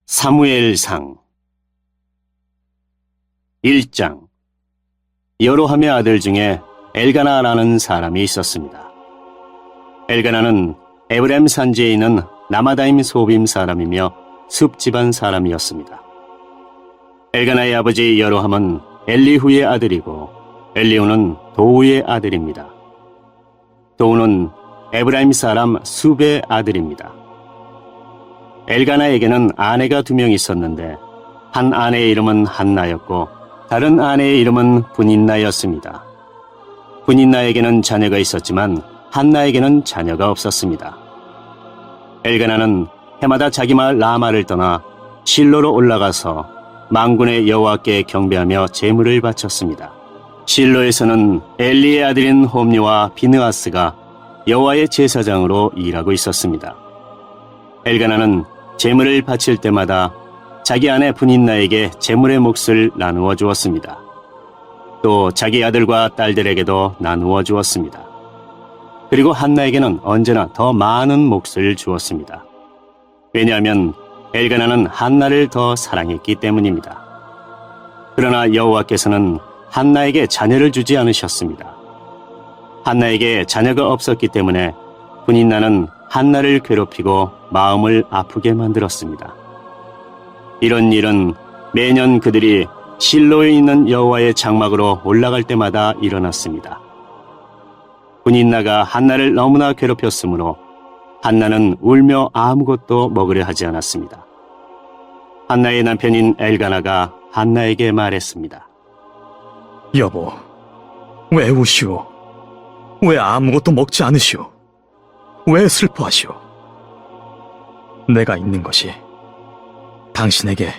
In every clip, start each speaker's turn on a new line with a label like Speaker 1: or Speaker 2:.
Speaker 1: 사무엘상 1장. 여로함의 아들 중에 엘가나라는 사람이 있었습니다. 엘가나는 에브라임 산지에 있는 나마다임 소빔 사람이며 숲 집안 사람이었습니다. 엘가나의 아버지 여로함은 엘리후의 아들이고 엘리후는 도우의 아들입니다. 도우는 에브라임 사람 숲의 아들입니다. 엘가나에게는 아내가 2명 있었는데 한 아내의 이름은 한나였고 다른 아내의 이름은 분인나였습니다. 분인나에게는 자녀가 있었지만 한나에게는 자녀가 없었습니다. 엘가나는 해마다 자기 마을 라마를 떠나 실로로 올라가서 만군의 여호와께 경배하며 제물을 바쳤습니다. 실로에서는 엘리의 아들인 홈리와 비느하스가 여호와의 제사장으로 일하고 있었습니다. 엘가나는 제물을 바칠 때마다 자기 아내 분인나에게 제물의 몫을 나누어 주었습니다. 또 자기 아들과 딸들에게도 나누어 주었습니다. 그리고 한나에게는 언제나 더 많은 몫을 주었습니다. 왜냐하면 엘가나는 한나를 더 사랑했기 때문입니다. 그러나 여호와께서는 한나에게 자녀를 주지 않으셨습니다. 한나에게 자녀가 없었기 때문에 분인나는 한나를 괴롭히고 마음을 아프게 만들었습니다. 이런 일은 매년 그들이 실로에 있는 여호와의 장막으로 올라갈 때마다 일어났습니다. 분인나가 한나를 너무나 괴롭혔으므로 한나는 울며 아무것도 먹으려 하지 않았습니다. 한나의 남편인 엘가나가 한나에게 말했습니다.
Speaker 2: 여보, 왜 우시오? 왜 아무것도 먹지 않으시오? 왜 슬퍼하시오? 내가 있는 것이 당신에게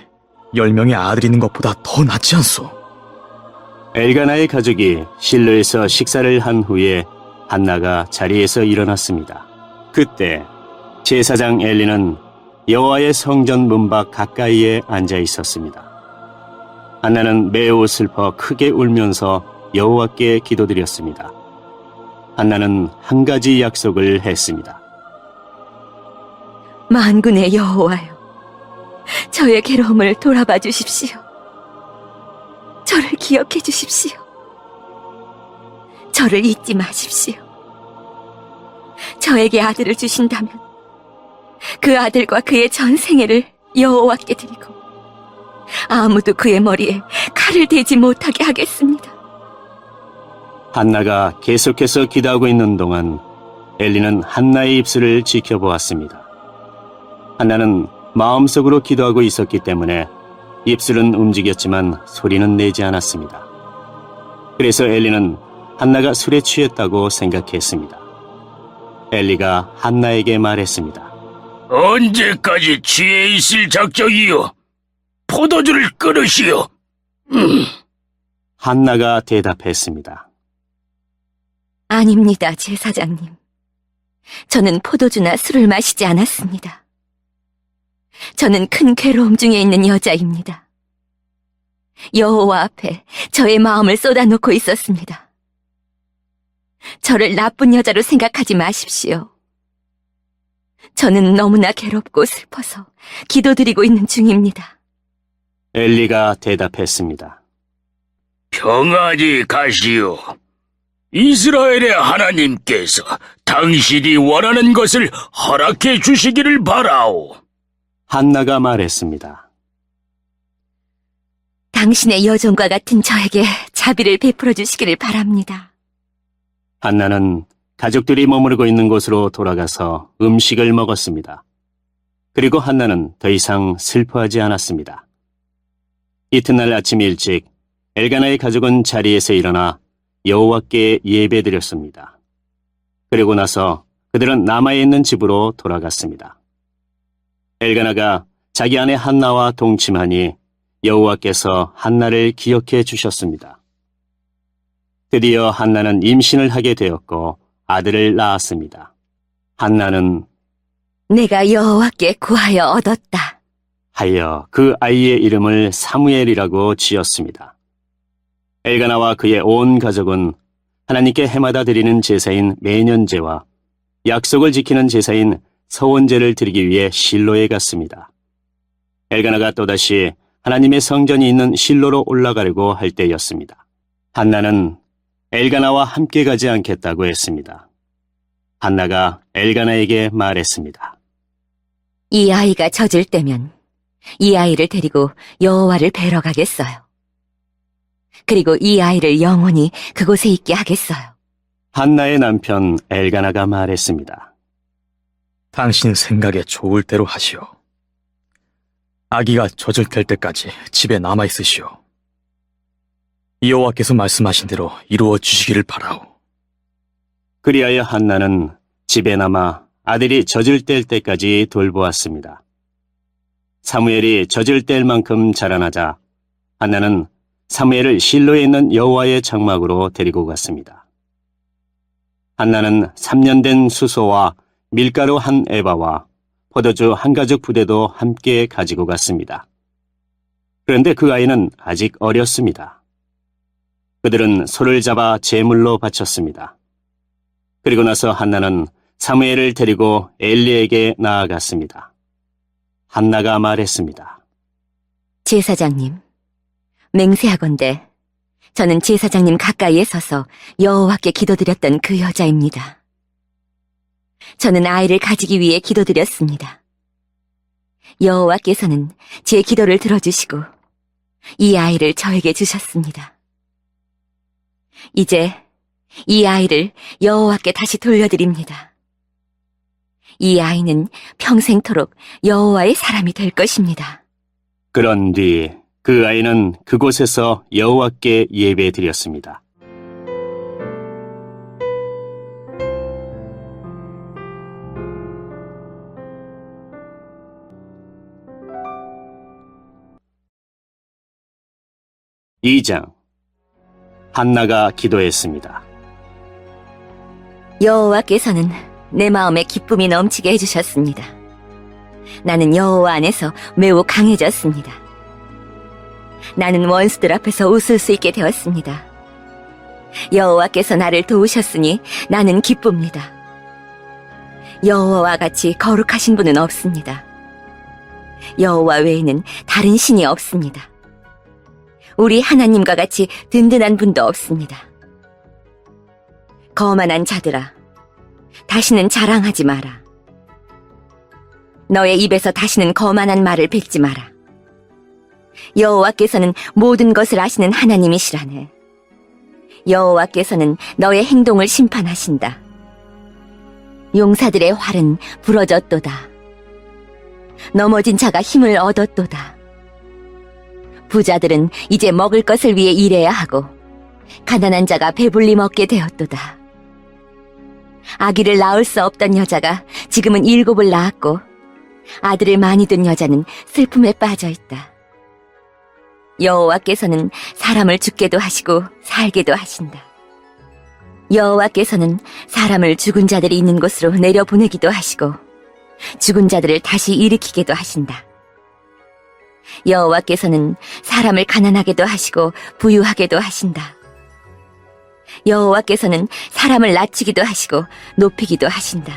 Speaker 2: 10명의 아들이 있는 것보다 더 낫지 않소?
Speaker 1: 엘가나의 가족이 실로에서 식사를 한 후에 한나가 자리에서 일어났습니다. 그때 제사장 엘리는 여호와의 성전 문 밖 가까이에 앉아 있었습니다. 한나는 매우 슬퍼 크게 울면서 여호와께 기도드렸습니다. 한나는 한 가지 약속을 했습니다.
Speaker 3: 만군의 여호와여, 저의 괴로움을 돌아봐 주십시오. 저를 기억해 주십시오. 저를 잊지 마십시오. 저에게 아들을 주신다면 그 아들과 그의 전 생애를 여호와께 드리고 아무도 그의 머리에 칼을 대지 못하게 하겠습니다.
Speaker 1: 한나가 계속해서 기도하고 있는 동안 엘리는 한나의 입술을 지켜보았습니다. 한나는 마음속으로 기도하고 있었기 때문에 입술은 움직였지만 소리는 내지 않았습니다. 그래서 엘리는 한나가 술에 취했다고 생각했습니다. 엘리가 한나에게 말했습니다.
Speaker 4: 언제까지 취해 있을 작정이요? 포도주를 끊으시오.
Speaker 1: 한나가 대답했습니다.
Speaker 3: 아닙니다, 제사장님. 저는 포도주나 술을 마시지 않았습니다. 저는 큰 괴로움 중에 있는 여자입니다. 여호와 앞에 저의 마음을 쏟아놓고 있었습니다. 저를 나쁜 여자로 생각하지 마십시오. 저는 너무나 괴롭고 슬퍼서 기도드리고 있는 중입니다.
Speaker 1: 엘리가 대답했습니다.
Speaker 4: 평안히 가시오. 이스라엘의 하나님께서 당신이 원하는 것을 허락해 주시기를 바라오.
Speaker 1: 한나가 말했습니다.
Speaker 3: 당신의 여종과 같은 저에게 자비를 베풀어 주시기를 바랍니다.
Speaker 1: 한나는 가족들이 머무르고 있는 곳으로 돌아가서 음식을 먹었습니다. 그리고 한나는 더 이상 슬퍼하지 않았습니다. 이튿날 아침 일찍 엘가나의 가족은 자리에서 일어나 여호와께 예배드렸습니다. 그리고 나서 그들은 남아에 있는 집으로 돌아갔습니다. 엘가나가 자기 아내 한나와 동침하니 여호와께서 한나를 기억해 주셨습니다. 드디어 한나는 임신을 하게 되었고 아들을 낳았습니다. 한나는
Speaker 3: 내가 여호와께 구하여 얻었다
Speaker 1: 하여 그 아이의 이름을 사무엘이라고 지었습니다. 엘가나와 그의 온 가족은 하나님께 해마다 드리는 제사인 매년제와 약속을 지키는 제사인 서원제를 드리기 위해 실로에 갔습니다. 엘가나가 또다시 하나님의 성전이 있는 실로로 올라가려고 할 때였습니다. 한나는 엘가나와 함께 가지 않겠다고 했습니다. 한나가 엘가나에게 말했습니다.
Speaker 3: 이 아이가 젖을 때면 이 아이를 데리고 여호와를 뵈러 가겠어요. 그리고 이 아이를 영원히 그곳에 있게 하겠어요.
Speaker 1: 한나의 남편 엘가나가 말했습니다.
Speaker 2: 당신 생각에 좋을 대로 하시오. 아기가 젖을 뗄 때까지 집에 남아 있으시오. 여호와께서 말씀하신 대로 이루어 주시기를 바라오.
Speaker 1: 그리하여 한나는 집에 남아 아들이 젖을 뗄 때까지 돌보았습니다. 사무엘이 젖을 뗄 만큼 자라나자 한나는 사무엘을 실로에 있는 여호와의 장막으로 데리고 갔습니다. 한나는 3년 된 수소와 밀가루 한 에바와 포도주 한 가죽 부대도 함께 가지고 갔습니다. 그런데 그 아이는 아직 어렸습니다. 그들은 소를 잡아 제물로 바쳤습니다. 그리고 나서 한나는 사무엘을 데리고 엘리에게 나아갔습니다. 한나가 말했습니다.
Speaker 3: 제사장님, 맹세하건대 저는 제사장님 가까이에 서서 여호와께 기도드렸던 그 여자입니다. 저는 아이를 가지기 위해 기도드렸습니다. 여호와께서는 제 기도를 들어주시고 이 아이를 저에게 주셨습니다. 이제 이 아이를 여호와께 다시 돌려드립니다. 이 아이는 평생토록 여호와의 사람이 될 것입니다.
Speaker 1: 그런 뒤 그 아이는 그곳에서 여호와께 예배드렸습니다. (2장) 한나가 기도했습니다.
Speaker 3: 여호와께서는 내 마음에 기쁨이 넘치게 해주셨습니다. 나는 여호와 안에서 매우 강해졌습니다. 나는 원수들 앞에서 웃을 수 있게 되었습니다. 여호와께서 나를 도우셨으니 나는 기쁩니다. 여호와와 같이 거룩하신 분은 없습니다. 여호와 외에는 다른 신이 없습니다. 우리 하나님과 같이 든든한 분도 없습니다. 거만한 자들아, 다시는 자랑하지 마라. 너의 입에서 다시는 거만한 말을 뱉지 마라. 여호와께서는 모든 것을 아시는 하나님이시라네. 여호와께서는 너의 행동을 심판하신다. 용사들의 활은 부러졌도다. 넘어진 자가 힘을 얻었도다. 부자들은 이제 먹을 것을 위해 일해야 하고 가난한 자가 배불리 먹게 되었도다. 아기를 낳을 수 없던 여자가 지금은 7을 낳았고 아들을 많이 둔 여자는 슬픔에 빠져 있다. 여호와께서는 사람을 죽게도 하시고 살게도 하신다. 여호와께서는 사람을 죽은 자들이 있는 곳으로 내려보내기도 하시고 죽은 자들을 다시 일으키게도 하신다. 여호와께서는 사람을 가난하게도 하시고 부유하게도 하신다. 여호와께서는 사람을 낮추기도 하시고 높이기도 하신다.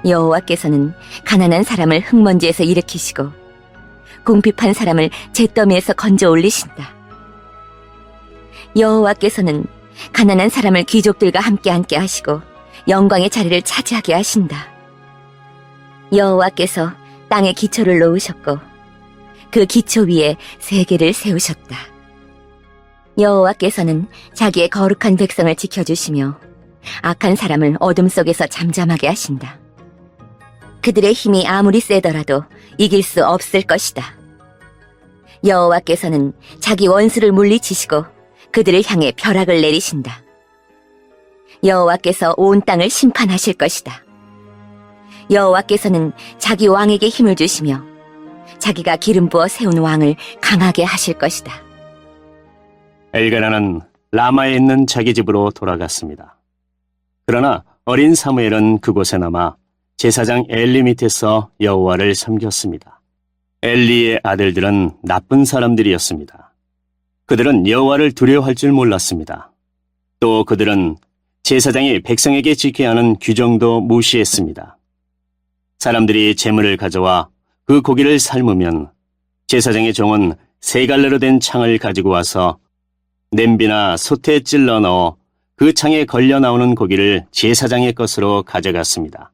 Speaker 3: 여호와께서는 가난한 사람을 흙먼지에서 일으키시고 궁핍한 사람을 잿더미에서 건져 올리신다. 여호와께서는 가난한 사람을 귀족들과 함께 앉게 하시고 영광의 자리를 차지하게 하신다. 여호와께서 땅에 기초를 놓으셨고 그 기초 위에 세계를 세우셨다. 여호와께서는 자기의 거룩한 백성을 지켜주시며 악한 사람을 어둠 속에서 잠잠하게 하신다. 그들의 힘이 아무리 세더라도 이길 수 없을 것이다. 여호와께서는 자기 원수를 물리치시고 그들을 향해 벼락을 내리신다. 여호와께서 온 땅을 심판하실 것이다. 여호와께서는 자기 왕에게 힘을 주시며 자기가 기름 부어 세운 왕을 강하게 하실 것이다.
Speaker 1: 엘가나는 라마에 있는 자기 집으로 돌아갔습니다. 그러나 어린 사무엘은 그곳에 남아 제사장 엘리 밑에서 여호와를 섬겼습니다. 엘리의 아들들은 나쁜 사람들이었습니다. 그들은 여호와를 두려워할 줄 몰랐습니다. 또 그들은 제사장이 백성에게 지켜야 하는 규정도 무시했습니다. 사람들이 재물을 가져와 그 고기를 삶으면 제사장의 종은 세 갈래로 된 창을 가지고 와서 냄비나 솥에 찔러 넣어 그 창에 걸려 나오는 고기를 제사장의 것으로 가져갔습니다.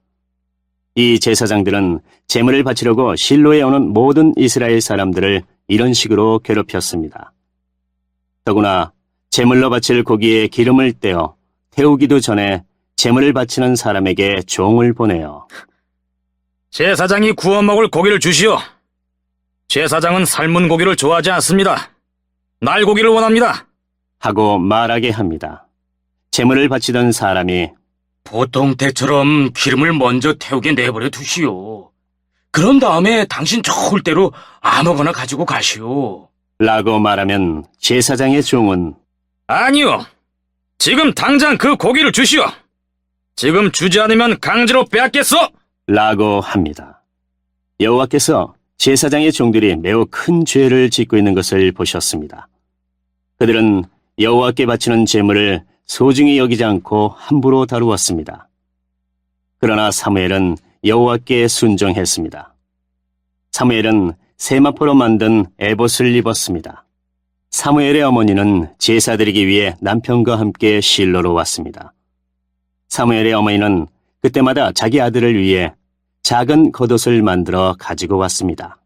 Speaker 1: 이 제사장들은 제물을 바치려고 실로에 오는 모든 이스라엘 사람들을 이런 식으로 괴롭혔습니다. 더구나 제물로 바칠 고기에 기름을 떼어 태우기도 전에 제물을 바치는 사람에게 종을 보내요.
Speaker 2: 제사장이 구워 먹을 고기를 주시오. 제사장은 삶은 고기를 좋아하지 않습니다. 날고기를 원합니다.
Speaker 1: 하고 말하게 합니다. 제물을 바치던 사람이
Speaker 4: 보통 때처럼 기름을 먼저 태우게 내버려 두시오. 그런 다음에 당신 좋을 대로 아무거나 가지고 가시오.
Speaker 1: 라고 말하면 제사장의 종은
Speaker 2: 아니요. 지금 당장 그 고기를 주시오. 지금 주지 않으면 강제로 빼앗겠소.
Speaker 1: 라고 합니다. 여호와께서 제사장의 종들이 매우 큰 죄를 짓고 있는 것을 보셨습니다. 그들은 여호와께 바치는 제물을 소중히 여기지 않고 함부로 다루었습니다. 그러나 사무엘은 여호와께 순종했습니다. 사무엘은 세마포로 만든 에봇을 입었습니다. 사무엘의 어머니는 제사 드리기 위해 남편과 함께 실로로 왔습니다. 사무엘의 어머니는 그때마다 자기 아들을 위해 작은 겉옷을 만들어 가지고 왔습니다.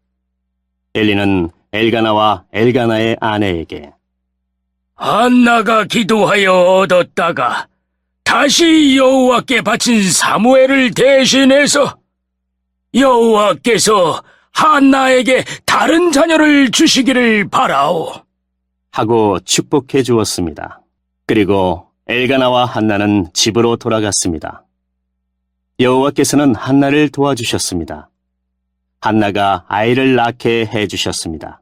Speaker 1: 엘리는 엘가나와 엘가나의 아내에게
Speaker 4: 한나가 기도하여 얻었다가 다시 여호와께 바친 사무엘을 대신해서 여호와께서 한나에게 다른 자녀를 주시기를 바라오.
Speaker 1: 하고 축복해 주었습니다. 그리고 엘가나와 한나는 집으로 돌아갔습니다. 여호와께서는 한나를 도와주셨습니다. 한나가 아이를 낳게 해주셨습니다.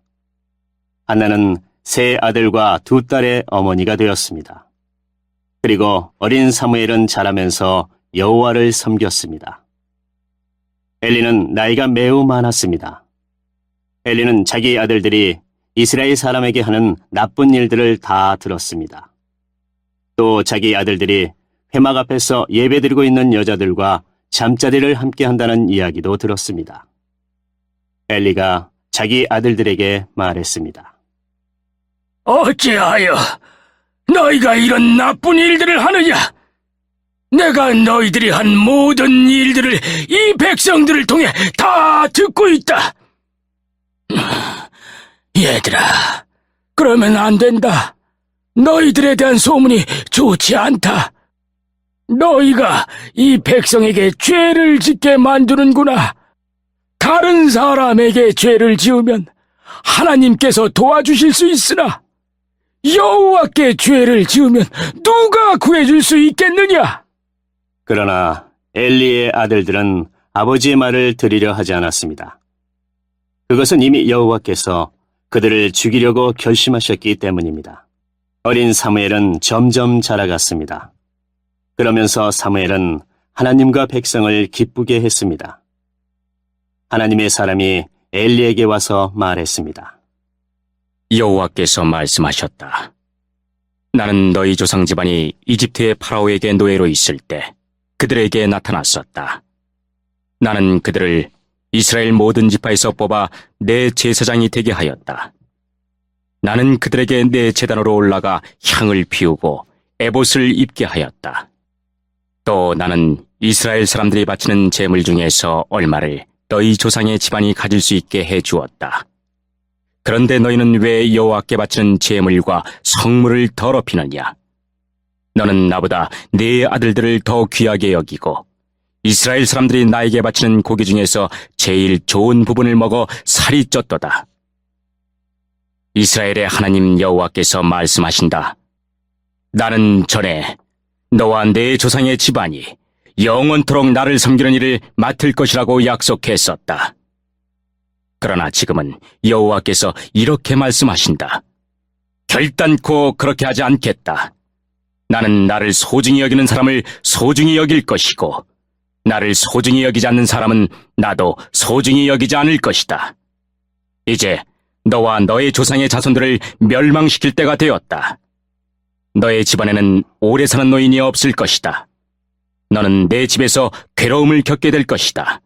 Speaker 1: 한나는 세 아들과 두 딸의 어머니가 되었습니다. 그리고 어린 사무엘은 자라면서 여호와를 섬겼습니다. 엘리는 나이가 매우 많았습니다. 엘리는 자기 아들들이 이스라엘 사람에게 하는 나쁜 일들을 다 들었습니다. 또 자기 아들들이 회막 앞에서 예배드리고 있는 여자들과 잠자리를 함께 한다는 이야기도 들었습니다. 엘리가 자기 아들들에게 말했습니다.
Speaker 4: 어찌하여 너희가 이런 나쁜 일들을 하느냐? 내가 너희들이 한 모든 일들을 이 백성들을 통해 다 듣고 있다. 얘들아, 그러면 안 된다. 너희들에 대한 소문이 좋지 않다. 너희가 이 백성에게 죄를 짓게 만드는구나. 다른 사람에게 죄를 지으면 하나님께서 도와주실 수 있으나 여호와께 죄를 지으면 누가 구해줄 수 있겠느냐?
Speaker 1: 그러나 엘리의 아들들은 아버지의 말을 들으려 하지 않았습니다. 그것은 이미 여호와께서 그들을 죽이려고 결심하셨기 때문입니다. 어린 사무엘은 점점 자라갔습니다. 그러면서 사무엘은 하나님과 백성을 기쁘게 했습니다. 하나님의 사람이 엘리에게 와서 말했습니다.
Speaker 5: 여호와께서 말씀하셨다. 나는 너희 조상 집안이 이집트의 파라오에게 노예로 있을 때 그들에게 나타났었다. 나는 그들을 이스라엘 모든 지파에서 뽑아 내 제사장이 되게 하였다. 나는 그들에게 내 제단으로 올라가 향을 피우고 에봇을 입게 하였다. 또 나는 이스라엘 사람들이 바치는 제물 중에서 얼마를 너희 조상의 집안이 가질 수 있게 해 주었다. 그런데 너희는 왜 여호와께 바치는 제물과 성물을 더럽히느냐? 너는 나보다 네 아들들을 더 귀하게 여기고 이스라엘 사람들이 나에게 바치는 고기 중에서 제일 좋은 부분을 먹어 살이 쪘도다. 이스라엘의 하나님 여호와께서 말씀하신다. 나는 전에 너와 내 조상의 집안이 영원토록 나를 섬기는 일을 맡을 것이라고 약속했었다. 그러나 지금은 여호와께서 이렇게 말씀하신다. 결단코 그렇게 하지 않겠다. 나는 나를 소중히 여기는 사람을 소중히 여길 것이고 나를 소중히 여기지 않는 사람은 나도 소중히 여기지 않을 것이다. 이제 너와 너의 조상의 자손들을 멸망시킬 때가 되었다. 너의 집안에는 오래 사는 노인이 없을 것이다. 너는 내 집에서 괴로움을 겪게 될 것이다.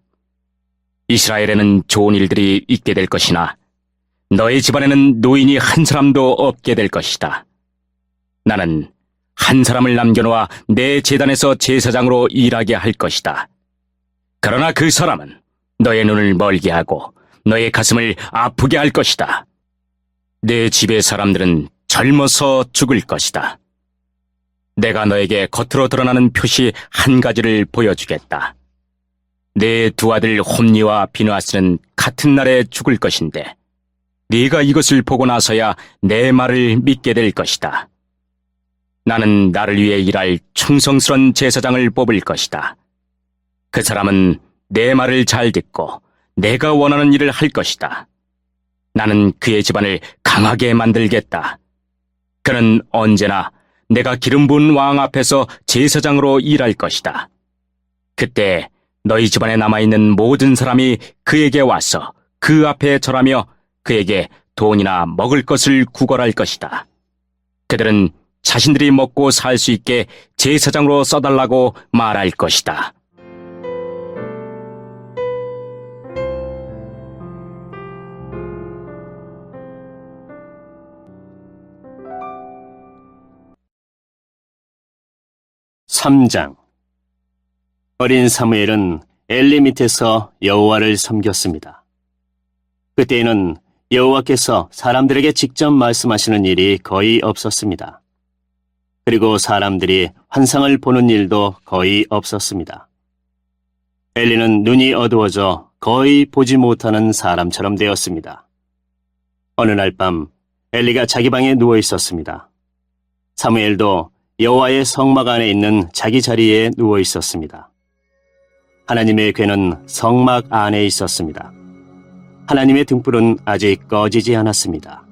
Speaker 5: 이스라엘에는 좋은 일들이 있게 될 것이나 너의 집안에는 노인이 한 사람도 없게 될 것이다. 나는 한 사람을 남겨놓아 내 제단에서 제사장으로 일하게 할 것이다. 그러나 그 사람은 너의 눈을 멀게 하고 너의 가슴을 아프게 할 것이다. 내 집의 사람들은 젊어서 죽을 것이다. 내가 너에게 겉으로 드러나는 표시 한 가지를 보여주겠다. 내 두 아들 홈니와 비느하스는 같은 날에 죽을 것인데 네가 이것을 보고 나서야 내 말을 믿게 될 것이다. 나는 나를 위해 일할 충성스런 제사장을 뽑을 것이다. 그 사람은 내 말을 잘 듣고 내가 원하는 일을 할 것이다. 나는 그의 집안을 강하게 만들겠다. 그는 언제나 내가 기름 부은 왕 앞에서 제사장으로 일할 것이다. 그때 너희 집안에 남아있는 모든 사람이 그에게 와서 그 앞에 절하며 그에게 돈이나 먹을 것을 구걸할 것이다. 그들은 자신들이 먹고 살 수 있게 제사장으로 써달라고 말할 것이다.
Speaker 1: (3장) 어린 사무엘은 엘리 밑에서 여호와를 섬겼습니다. 그때에는 여호와께서 사람들에게 직접 말씀하시는 일이 거의 없었습니다. 그리고 사람들이 환상을 보는 일도 거의 없었습니다. 엘리는 눈이 어두워져 거의 보지 못하는 사람처럼 되었습니다. 어느 날 밤 엘리가 자기 방에 누워 있었습니다. 사무엘도 여호와의 성막 안에 있는 자기 자리에 누워 있었습니다. 하나님의 궤는 성막 안에 있었습니다. 하나님의 등불은 아직 꺼지지 않았습니다.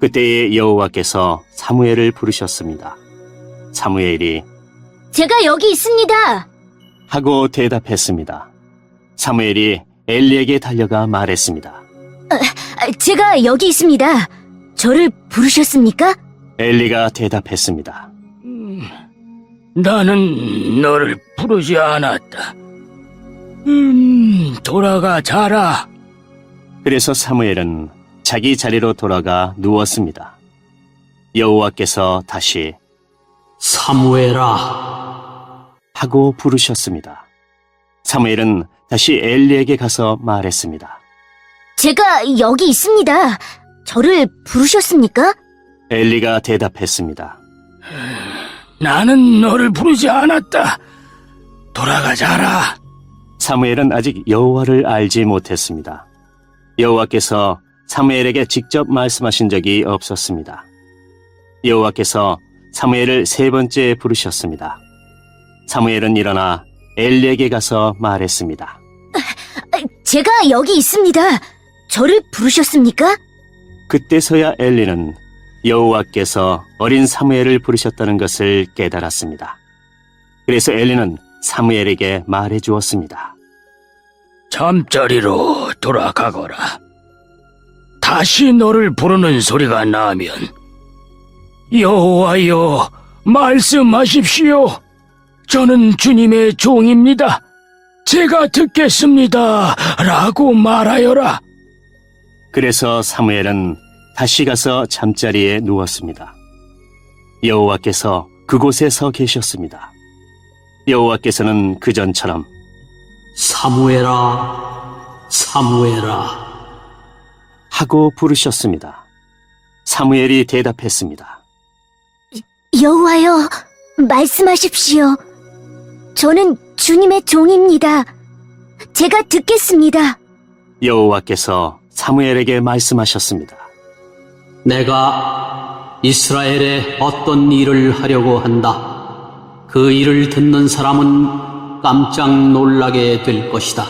Speaker 1: 그때에 여호와께서 사무엘을 부르셨습니다. 사무엘이
Speaker 3: 제가 여기 있습니다.
Speaker 1: 하고 대답했습니다. 사무엘이 엘리에게 달려가 말했습니다.
Speaker 3: 제가 여기 있습니다. 저를 부르셨습니까?
Speaker 1: 엘리가 대답했습니다.
Speaker 4: 나는 너를 부르지 않았다. 돌아가 자라.
Speaker 1: 그래서 사무엘은 자기 자리로 돌아가 누웠습니다. 여호와께서 다시
Speaker 6: 사무엘아,
Speaker 1: 하고 부르셨습니다. 사무엘은 다시 엘리에게 가서 말했습니다.
Speaker 3: 제가 여기 있습니다. 저를 부르셨습니까?
Speaker 1: 엘리가 대답했습니다.
Speaker 4: 나는 너를 부르지 않았다. 돌아가 자라.
Speaker 1: 사무엘은 아직 여호와를 알지 못했습니다. 여호와께서 사무엘에게 직접 말씀하신 적이 없었습니다. 여호와께서 사무엘을 세 번째 부르셨습니다. 사무엘은 일어나 엘리에게 가서 말했습니다.
Speaker 3: 제가 여기 있습니다. 저를 부르셨습니까?
Speaker 1: 그때서야 엘리는 여호와께서 어린 사무엘을 부르셨다는 것을 깨달았습니다. 그래서 엘리는 사무엘에게 말해 주었습니다.
Speaker 4: 잠자리로 돌아가거라. 다시 너를 부르는 소리가 나면 여호와여 말씀하십시오. 저는 주님의 종입니다. 제가 듣겠습니다. 라고 말하여라.
Speaker 1: 그래서 사무엘은 다시 가서 잠자리에 누웠습니다. 여호와께서 그곳에 서 계셨습니다. 여호와께서는 그전처럼
Speaker 6: 사무엘아, 사무엘아,
Speaker 1: 하고 부르셨습니다. 사무엘이 대답했습니다.
Speaker 3: 여호와여, 말씀하십시오. 저는 주님의 종입니다. 제가 듣겠습니다.
Speaker 1: 여호와께서 사무엘에게 말씀하셨습니다.
Speaker 6: 내가 이스라엘에 어떤 일을 하려고 한다. 그 일을 듣는 사람은 깜짝 놀라게 될 것이다.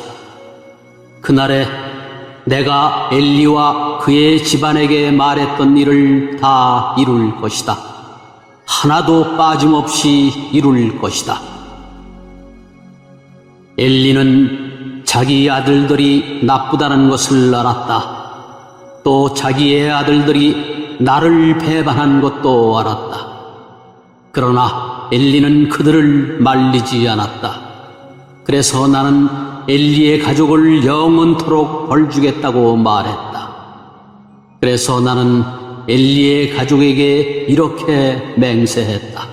Speaker 6: 그날에 내가 엘리와 그의 집안에게 말했던 일을 다 이룰 것이다. 하나도 빠짐없이 이룰 것이다. 엘리는 자기 아들들이 나쁘다는 것을 알았다. 또 자기의 아들들이 나를 배반한 것도 알았다. 그러나 엘리는 그들을 말리지 않았다. 그래서 나는 엘리의 가족을 영원토록 벌주겠다고 말했다. 그래서 나는 엘리의 가족에게 이렇게 맹세했다.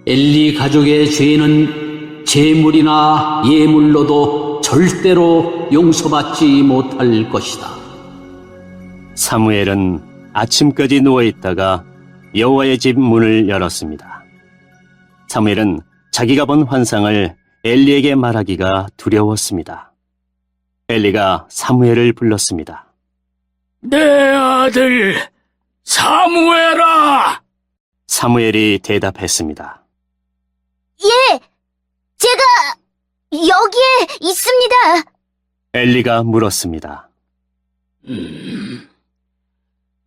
Speaker 6: 엘리 가족의 죄는 제물이나 예물로도 절대로 용서받지 못할 것이다.
Speaker 1: 사무엘은 아침까지 누워있다가 여호와의 집 문을 열었습니다. 사무엘은 자기가 본 환상을 엘리에게 말하기가 두려웠습니다. 엘리가 사무엘을 불렀습니다.
Speaker 4: 내 아들 사무엘아!
Speaker 1: 사무엘이 대답했습니다.
Speaker 7: 예, 제가 여기에 있습니다.
Speaker 1: 엘리가 물었습니다.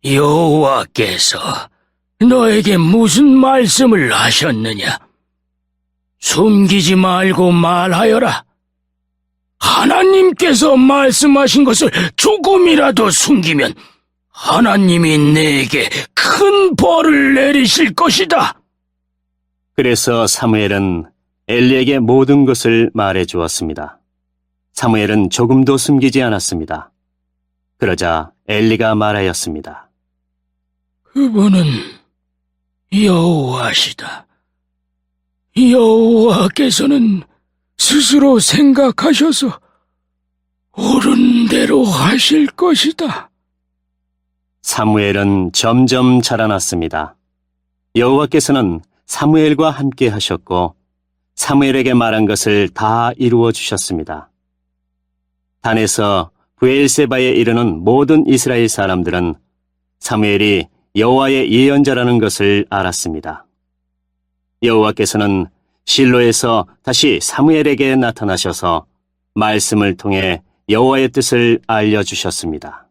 Speaker 4: 여호와께서 너에게 무슨 말씀을 하셨느냐? 숨기지 말고 말하여라. 하나님께서 말씀하신 것을 조금이라도 숨기면 하나님이 내게 큰 벌을 내리실 것이다.
Speaker 1: 그래서 사무엘은 엘리에게 모든 것을 말해 주었습니다. 사무엘은 조금도 숨기지 않았습니다. 그러자 엘리가 말하였습니다.
Speaker 4: 그분은 여호와시다. 여호와께서는 스스로 생각하셔서 옳은 대로 하실 것이다.
Speaker 1: 사무엘은 점점 자라났습니다. 여호와께서는 사무엘과 함께 하셨고 사무엘에게 말한 것을 다 이루어 주셨습니다. 단에서 브엘세바에 이르는 모든 이스라엘 사람들은 사무엘이 여호와의 예언자라는 것을 알았습니다. 여호와께서는 실로에서 다시 사무엘에게 나타나셔서 말씀을 통해 여호와의 뜻을 알려주셨습니다.